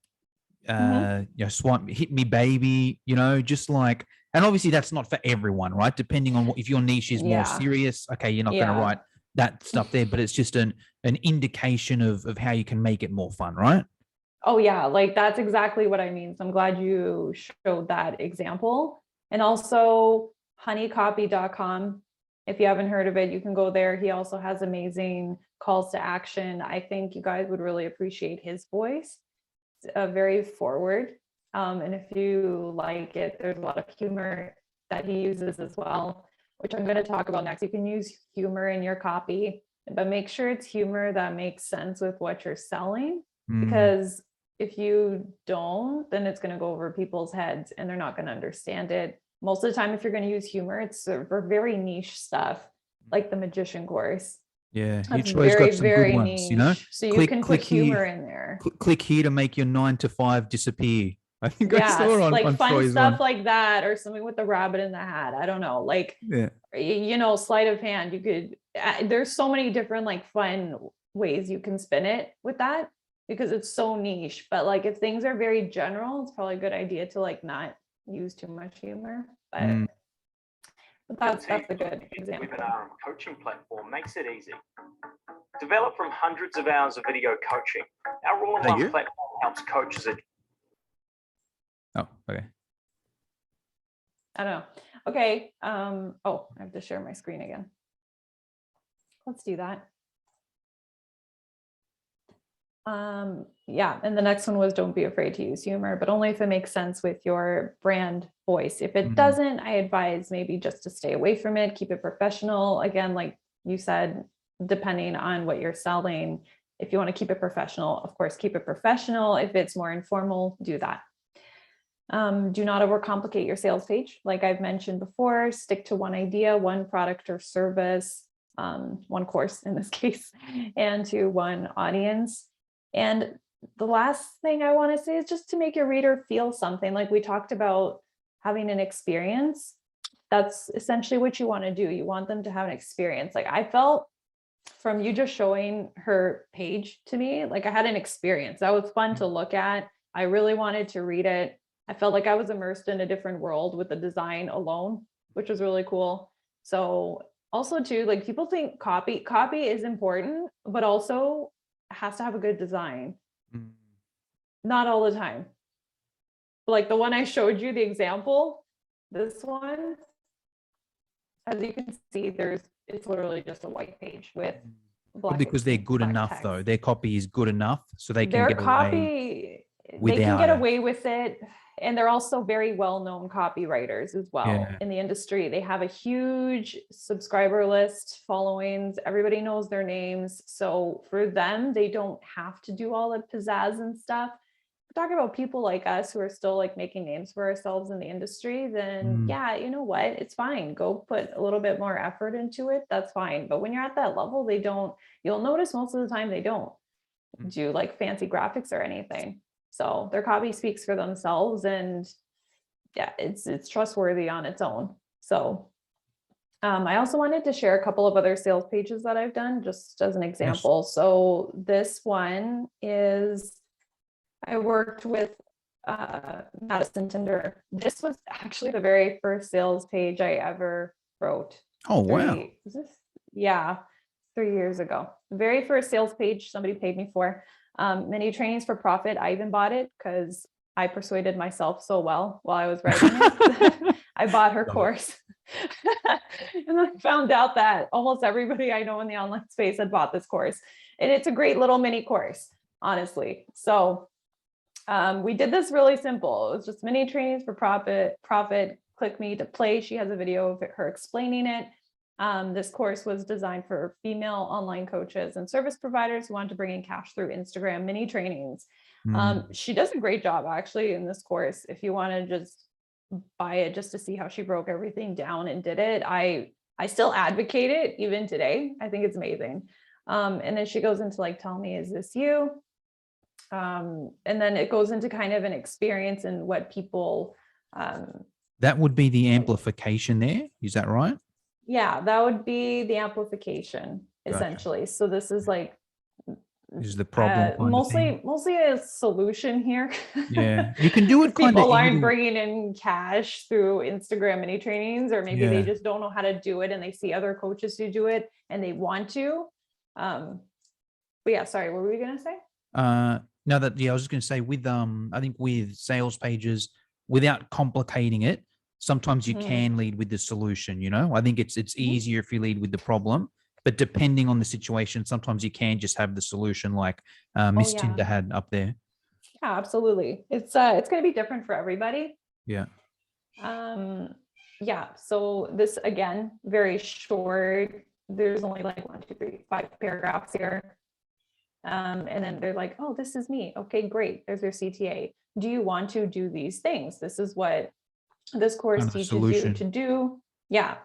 know, swipe, hit me baby, you know, just like, and obviously that's not for everyone, right? Depending on if your niche is more serious, okay, you're not going to write that stuff there, but it's just an indication of how you can make it more fun, right? Oh yeah, like that's exactly what I mean. So I'm glad you showed that example. And also honeycopy.com. If you haven't heard of it, you can go there. He also has amazing calls to action. I think you guys would really appreciate his voice. It's very forward. And if you like it, there's a lot of humor that he uses as well, which I'm going to talk about next. You can use humor in your copy, but make sure it's humor that makes sense with what you're selling. Because if you don't, then it's going to go over people's heads and they're not going to understand it. Most of the time, if you're going to use humor, it's for very niche stuff, like the magician course. Yeah, That's each got some very good ones, niche. you know. So you can put humor in there. Click here to make your 9 to 5 disappear. I think I saw on like fun Troy's stuff one. like that, or something with the rabbit in the hat. I don't know, like you know, sleight of hand. You could. There's so many different like fun ways you can spin it with that because it's so niche. But like if things are very general, it's probably a good idea to like not use too much humor. But that's a good example. Webinar and coaching platform makes it easy. Developed from hundreds of hours of video coaching, our all-in-one platform helps coaches. Oh, okay. I don't know. Okay. Oh, I have to share my screen again. Let's do that. Yeah, and the next one was don't be afraid to use humor, but only if it makes sense with your brand voice. If it doesn't, I advise maybe just to stay away from it, keep it professional. Again, like you said, depending on what you're selling, if you want to keep it professional, of course, keep it professional. If it's more informal, do that. Do not overcomplicate your sales page. Like I've mentioned before, stick to one idea, one product or service, one course in this case, and to one audience. And the last thing I want to say is just to make your reader feel something. Like we talked about having an experience. That's essentially what you want to do. You want them to have an experience. Like I felt from you just showing her page to me, like I had an experience. That was fun to look at. I really wanted to read it. I felt like I was immersed in a different world with the design alone, which was really cool. So Also too, like people think copy is important, but also has to have a good design. Not all the time. Like the one I showed you, the example, this one, as you can see, it's literally just a white page with black. Because they're good enough text. though. Their copy is good enough, so they can Their get copy, away they can without get it. away with it. And they're also very well-known copywriters as well Yeah. in the industry. They have a huge subscriber list, followings. Everybody knows their names. So for them, they don't have to do all the pizzazz and stuff. We're talking about people like us who are still like making names for ourselves in the industry, then yeah, you know what? It's fine. Go put a little bit more effort into it. That's fine. But when you're at that level, you'll notice most of the time they don't do like fancy graphics or anything. So their copy speaks for themselves, and yeah, it's trustworthy on its own. So I also wanted to share a couple of other sales pages that I've done just as an example. Yes. So this one is, I worked with Madison Tinder. This was actually the very first sales page I ever wrote. Oh, wow. Yeah, 3 years ago. The very first sales page somebody paid me for. Many trainings for profit. I even bought it because I persuaded myself so well while I was writing it. I bought her course. And I found out that almost everybody I know in the online space had bought this course. And it's a great little mini course, honestly. So we did this really simple. It was just mini trainings for profit. Click me to play. She has a video of her explaining it. This course was designed for female online coaches and service providers who want to bring in cash through Instagram mini trainings. She does a great job actually in this course. If you want to just buy it just to see how she broke everything down and did it, I still advocate it even today. I think it's amazing. And then she goes into like, tell me, is this you? And then it goes into kind of an experience and what people. That would be the amplification there. Is that right? Yeah, that would be the amplification essentially. Gotcha. So this is like, is the problem mostly a solution here. Yeah, you can do it. People aren't bringing in cash through Instagram mini trainings, or maybe they just don't know how to do it and they see other coaches who do it and they want to. But yeah, sorry, what were we gonna say? I was just gonna say with I think with sales pages, without complicating it, sometimes you can lead with the solution. You know, I think it's easier if you lead with the problem, but depending on the situation, sometimes you can just have the solution, like Miss Tinder had up there. Yeah, absolutely. It's going to be different for everybody. Yeah. Yeah. So this, again, very short. There's only like 1, 2, 3, 5 paragraphs here. And then they're like, oh, this is me. Okay, great. There's your CTA. Do you want to do these things? This is what this course teaches you to do. Yeah.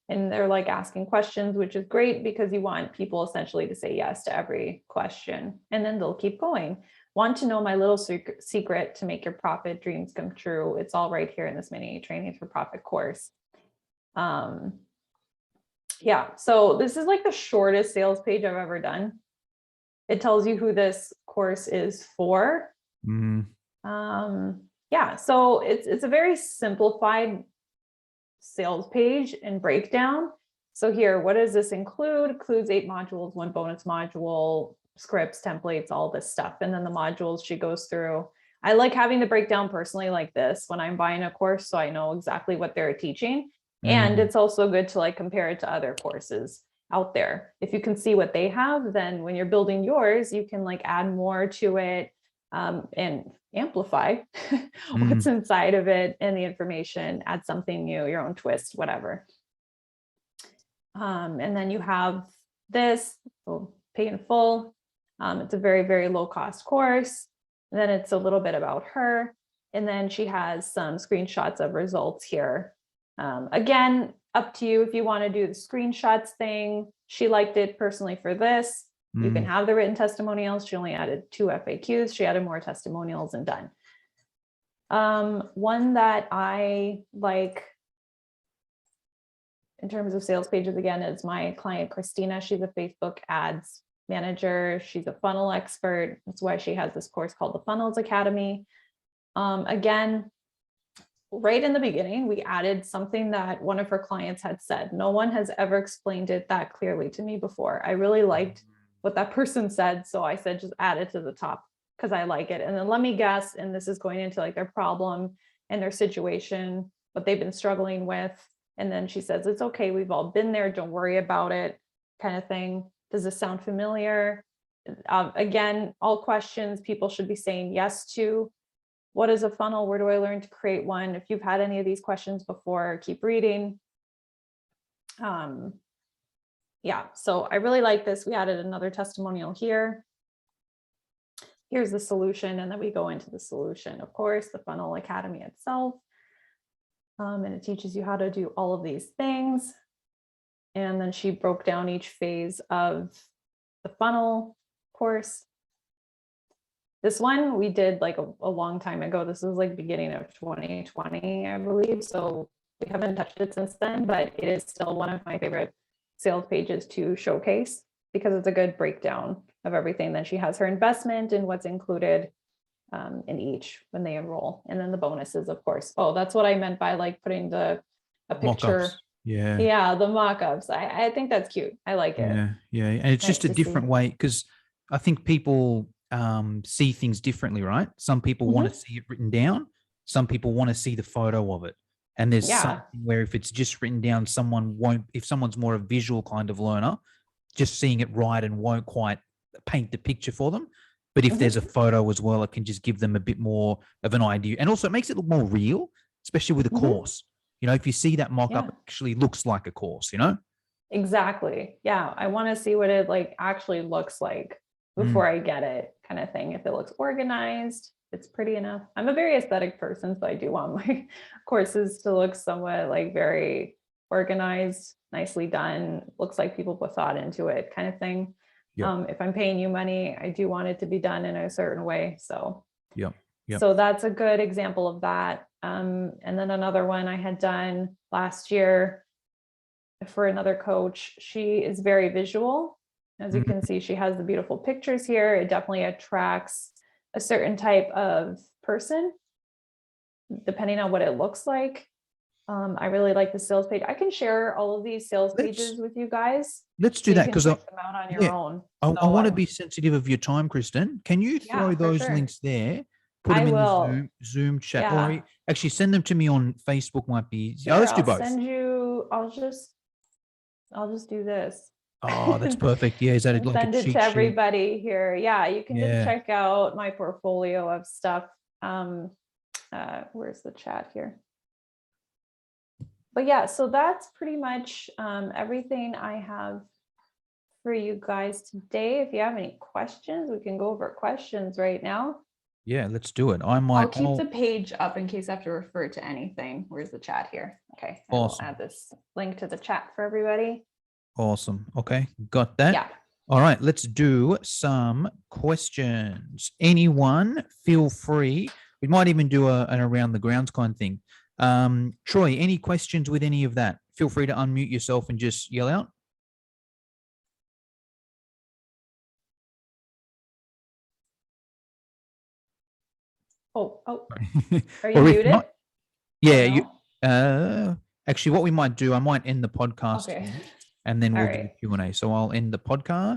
And they're like asking questions, which is great because you want people essentially to say yes to every question, and then they'll keep going. Want to know my little secret to make your profit dreams come true? It's all right here in this mini training for profit course. Yeah, so this is like the shortest sales page I've ever done. It tells you who this course is for. Yeah, so it's a very simplified sales page and breakdown. So here, what does this include? Includes 8 modules, 1 bonus module, scripts, templates, all this stuff. And then the modules she goes through. I like having the breakdown personally like this when I'm buying a course, so I know exactly what they're teaching. And it's also good to like compare it to other courses out there. If you can see what they have, then when you're building yours, you can like add more to it and amplify what's inside of it and the information, add something new, your own twist, whatever. And then you have this, pay in full. It's a very, very low cost course. And then it's a little bit about her. And then she has some screenshots of results here. Again, up to you if you want to do the screenshots thing. She liked it personally for this. You can have the written testimonials. She only added 2 FAQs. She added more testimonials and done. One that I like in terms of sales pages, again, is my client, Christina. She's a Facebook ads manager. She's a funnel expert. That's why she has this course called the Funnels Academy. Again, right in the beginning, we added something that one of her clients had said. No one has ever explained it that clearly to me before. I really liked what that person said. So I said, just add it to the top because I like it. And then let me guess, and this is going into like their problem and their situation, what they've been struggling with. And then she says, it's okay. We've all been there. Don't worry about it, kind of thing. Does this sound familiar? Again, all questions people should be saying yes to. What is a funnel? Where do I learn to create one? If you've had any of these questions before, keep reading. Yeah, so I really like this. We added another testimonial here. Here's the solution, and then we go into the solution. Of course, the Funnel Academy itself. And it teaches you how to do all of these things. And then she broke down each phase of the funnel course. This one we did like a long time ago. This was like beginning of 2020, I believe. So we haven't touched it since then, but it is still one of my favorite sales pages to showcase because it's a good breakdown of everything. Then she has her investment and what's included in each when they enroll, and then the bonuses, of course. Oh, that's what I meant by like putting a picture. Mock-ups. Yeah. Yeah, the mock-ups. I think that's cute. I like it. Yeah, yeah. And it's just a different way, because I think people see things differently, right? Some people want to see it written down. Some people want to see the photo of it. And there's something where if it's just written down, if someone's more a visual kind of learner, just seeing it right and won't quite paint the picture for them. But if there's a photo as well, it can just give them a bit more of an idea. And also it makes it look more real, especially with a course. You know, if you see that mock-up, it actually looks like a course, you know? Exactly. Yeah. I want to see what it like actually looks like before I get it, kind of thing. If it looks organized, it's pretty enough. I'm a very aesthetic person, so I do want my courses to look somewhat like very organized, nicely done, looks like people put thought into it, kind of thing. If I'm paying you money, I do want it to be done in a certain way. So so that's a good example of that. And then another one I had done last year for another coach. She is very visual. As you can see, she has the beautiful pictures here. It definitely attracts a certain type of person, depending on what it looks like. I really like the sales page. I can share all of these sales pages with you guys. Let's do that, because check them out on your own. I want to be sensitive of your time, Kristen. Can you throw those links there? Put them in the Zoom chat, or actually send them to me on Facebook. Might be easier. Let's do both. I'll just do this. Oh, that's perfect. Yeah, is that like send it to everybody here? Yeah, you can just check out my portfolio of stuff. Where's the chat here? But yeah, so that's pretty much everything I have for you guys today. If you have any questions, we can go over questions right now. Yeah, let's do it. I'll keep the page up in case I have to refer to anything. Where's the chat here? Okay, awesome. I'll add this link to the chat for everybody. Awesome. Okay, got that. Yeah. All right, let's do some questions. Anyone, feel free. We might even do an around the grounds kind of thing. Troy, any questions with any of that? Feel free to unmute yourself and just yell out. Oh, are you muted? Not, yeah, actually what we might do, I might end the podcast and then we'll do Q&A. So I'll end the podcast